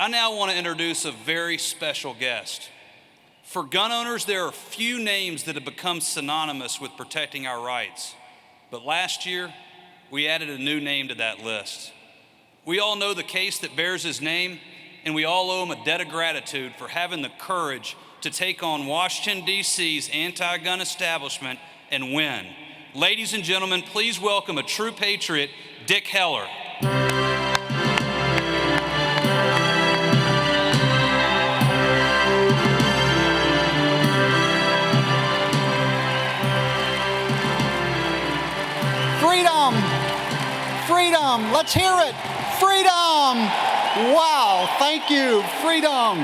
I now want to introduce a very special guest. For gun owners, there are few names that have become synonymous with protecting our rights. But last year, we added a new name to that list. We all know the case that bears his name, and we all owe him a debt of gratitude for having the courage to take on Washington, D.C.'s anti-gun establishment and win. Ladies and gentlemen, please welcome a true patriot, Dick Heller. Freedom! Freedom! Let's hear it! Freedom! Wow, thank you, freedom!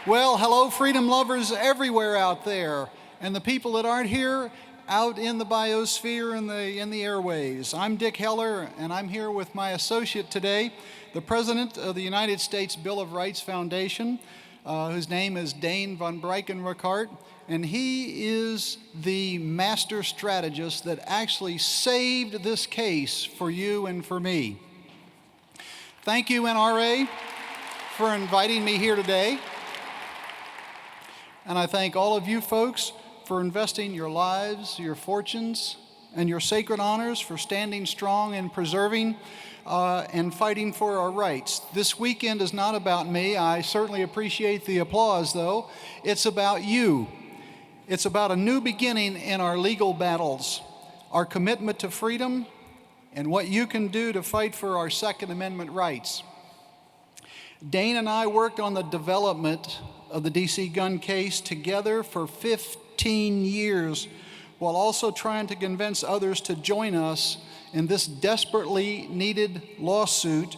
Well, hello, freedom lovers everywhere out there, and the people that aren't here out in the biosphere and in the airways. I'm Dick Heller, and I'm here with my associate today, the president of the United States Bill of Rights Foundation, whose name is Dane von Breikenrickart. And he is the master strategist that actually saved this case for you and for me. Thank you, NRA, for inviting me here today. And I thank all of you folks for investing your lives, your fortunes, and your sacred honors for standing strong and preserving and fighting for our rights. This weekend is not about me. I certainly appreciate the applause, though. It's about you. It's about a new beginning in our legal battles, our commitment to freedom, and what you can do to fight for our Second Amendment rights. Dane and I worked on the development of the D.C. gun case together for 15 years, while also trying to convince others to join us in this desperately needed lawsuit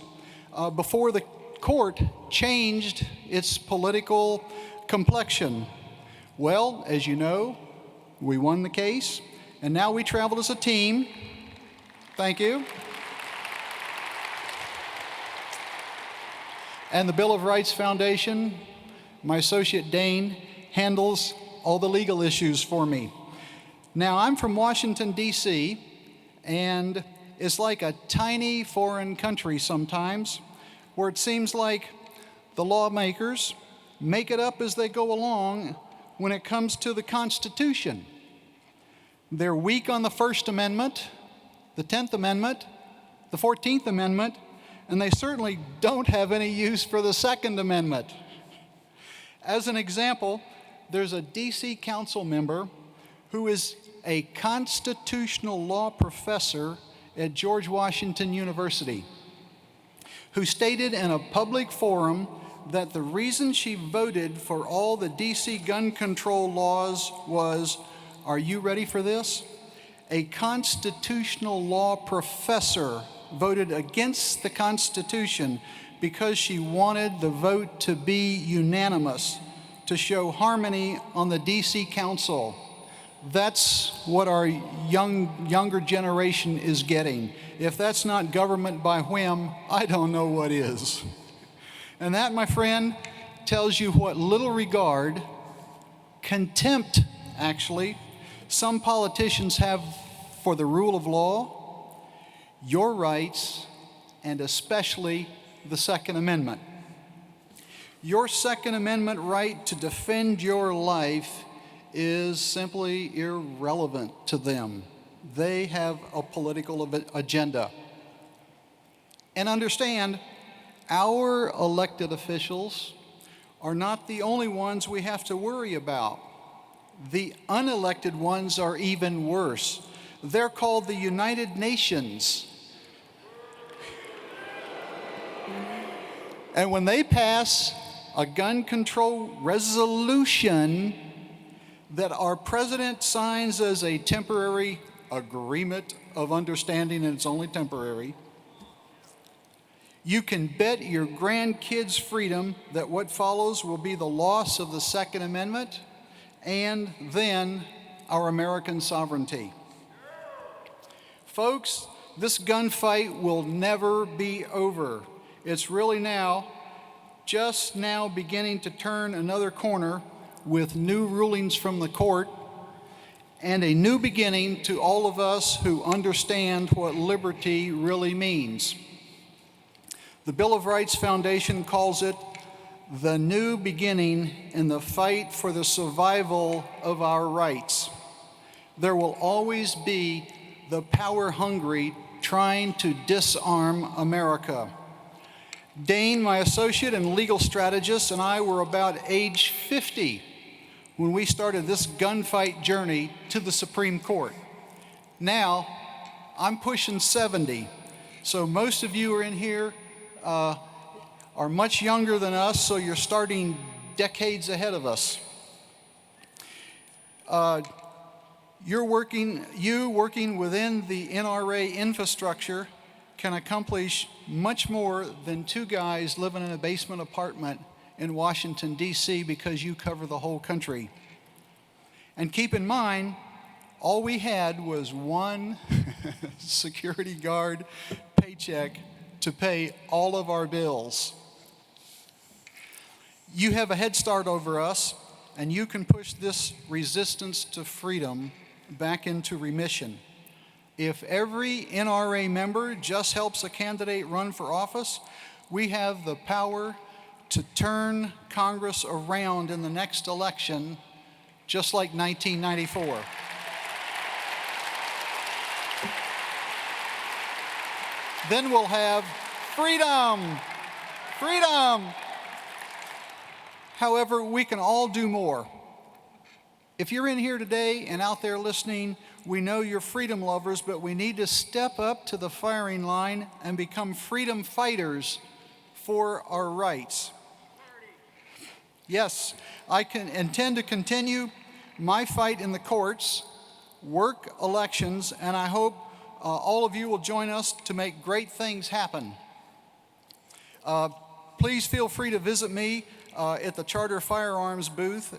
before the court changed its political complexion. Well, as you know, we won the case, and now we traveled as a team. Thank you. And the Bill of Rights Foundation, my associate Dane, handles all the legal issues for me. Now, I'm from Washington, D.C., and it's like a tiny foreign country sometimes, where it seems like the lawmakers make it up as they go along when it comes to the Constitution. They're weak on the First Amendment, the 10th Amendment, the 14th Amendment, and they certainly don't have any use for the Second Amendment. As an example, there's a D.C. council member who is a constitutional law professor at George Washington University, who stated in a public forum that the reason she voted for all the D.C. gun control laws was, are you ready for this? A constitutional law professor voted against the Constitution because she wanted the vote to be unanimous, to show harmony on the D.C. Council. That's what our younger generation is getting. If that's not government by whim, I don't know what is. And that, my friend, tells you what little regard, contempt, actually, some politicians have for the rule of law, your rights, and especially the Second Amendment. Your Second Amendment right to defend your life is simply irrelevant to them. They have a political agenda. And understand, our elected officials are not the only ones we have to worry about. The unelected ones are even worse. They're called the United Nations. And when they pass a gun control resolution that our president signs as a temporary agreement of understanding, and it's only temporary, you can bet your grandkids' freedom that what follows will be the loss of the Second Amendment and then our American sovereignty. Folks, this gunfight will never be over. It's really just now beginning to turn another corner with new rulings from the court and a new beginning to all of us who understand what liberty really means. The Bill of Rights Foundation calls it the new beginning in the fight for the survival of our rights. There will always be the power-hungry trying to disarm America. Dane, my associate and legal strategist, and I were about age 50 when we started this gunfight journey to the Supreme Court. Now, I'm pushing 70, so most of you are in here are much younger than us, so you're starting decades ahead of us. You working within the NRA infrastructure can accomplish much more than two guys living in a basement apartment in Washington, D.C. because you cover the whole country. And keep in mind, all we had was one security guard paycheck to pay all of our bills. You have a head start over us, and you can push this resistance to freedom back into remission. If every NRA member just helps a candidate run for office, we have the power to turn Congress around in the next election, just like 1994. Then we'll have freedom, freedom. However, we can all do more. If you're in here today and out there listening, we know you're freedom lovers, but we need to step up to the firing line and become freedom fighters for our rights. Yes, I can intend to continue my fight in the courts, work elections, and I hope all of you will join us to make great things happen. Please feel free to visit me at the Charter Firearms booth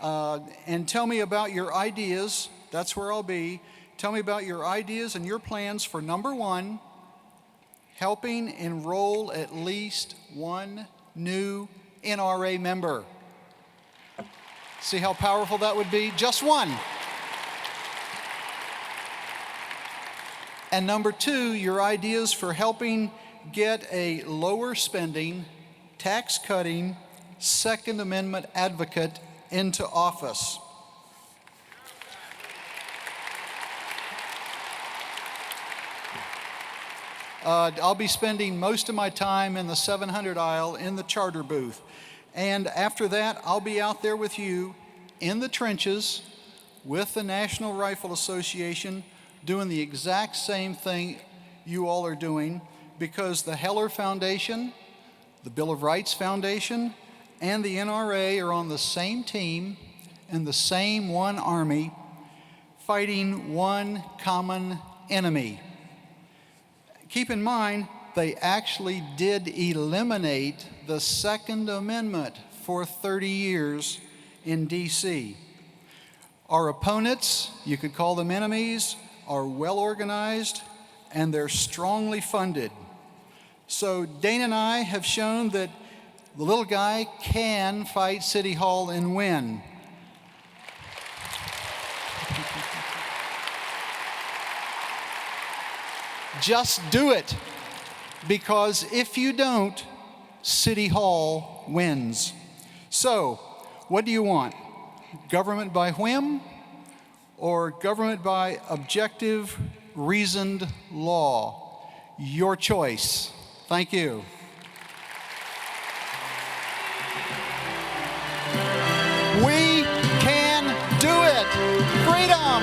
and tell me about your ideas. That's where I'll be. Tell me about your ideas and your plans for number one, helping enroll at least one new NRA member. See how powerful that would be? Just one. And number two, your ideas for helping get a lower spending, tax cutting, Second Amendment advocate into office. I'll be spending most of my time in the 700 aisle in the Charter booth. And after that, I'll be out there with you in the trenches with the National Rifle Association doing the exact same thing you all are doing, because the Heller Foundation, the Bill of Rights Foundation, and the NRA are on the same team in the same one army, fighting one common enemy. Keep in mind, they actually did eliminate the Second Amendment for 30 years in D.C. Our opponents, you could call them enemies, are well organized and they're strongly funded. So Dane and I have shown that the little guy can fight City Hall and win. Just do it, because if you don't, City Hall wins. So, what do you want? Government by whim or government by objective, reasoned law? Your choice. Thank you. We can do it. Freedom!